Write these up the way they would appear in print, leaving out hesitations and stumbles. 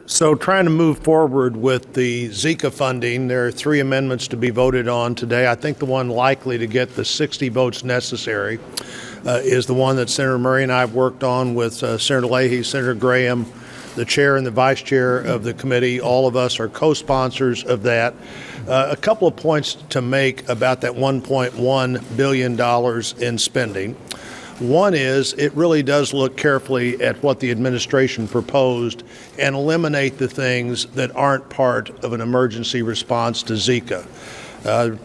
So trying to move forward with the Zika funding, there are 3 amendments to be voted on today. I think the one likely to get the 60 votes necessary is the one that Senator Murray and I have worked on with Senator Leahy, Senator Graham, the chair and the vice chair of the committee. All of us are co-sponsors of that. A couple of points to make about that $1.1 billion in spending. One is it really does look carefully at what the administration proposed and eliminate the things that aren't part of an emergency response to Zika.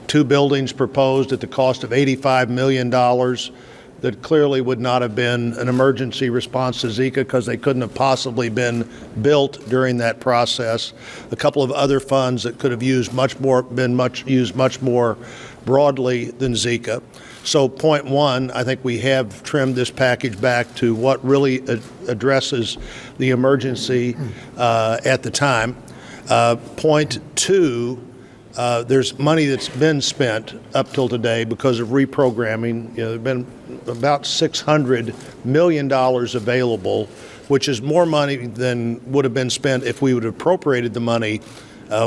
2 buildings proposed at the cost of $85 million that clearly would not have been an emergency response to Zika because they couldn't have possibly been built during that process. A couple of other funds that could have used much more broadly than Zika. So point one, I think we have trimmed this package back to what really addresses the emergency at the time. Point two, there's money that's been spent up till today because of reprogramming. There's been about $600 million available, which is more money than would have been spent if we would have appropriated the money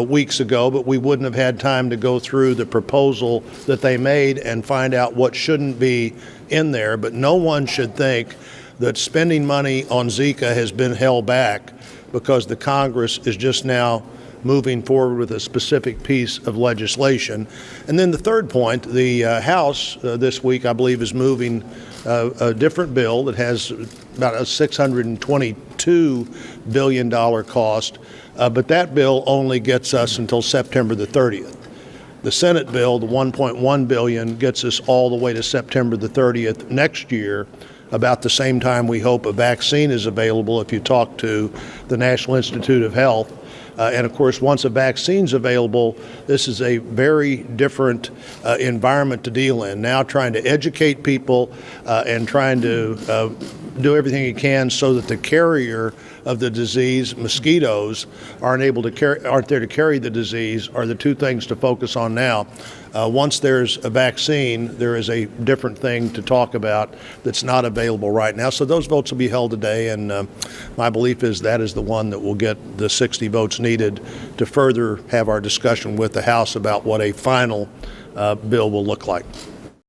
weeks ago, but we wouldn't have had time to go through the proposal that they made and find out what shouldn't be in there. But no one should think that spending money on Zika has been held back because the Congress is just now moving forward with a specific piece of legislation. And then the third point, the House this week, I believe, is moving a different bill that has about a $622 billion cost, but that bill only gets us until September the 30th. The Senate bill, the $1.1 billion, gets us all the way to September the 30th next year, about the same time we hope a vaccine is available if you talk to the National Institute of Health. And of course, once a vaccine's available, this is a very different environment to deal in. Now trying to educate people and trying to do everything you can so that the carrier of the disease, mosquitoes, aren't there to carry the disease are the two things to focus on now. Once there's a vaccine, there is a different thing to talk about that's not available right now. So those votes will be held today, and my belief is that is the one that will get the 60 votes needed to further have our discussion with the House about what a final bill will look like.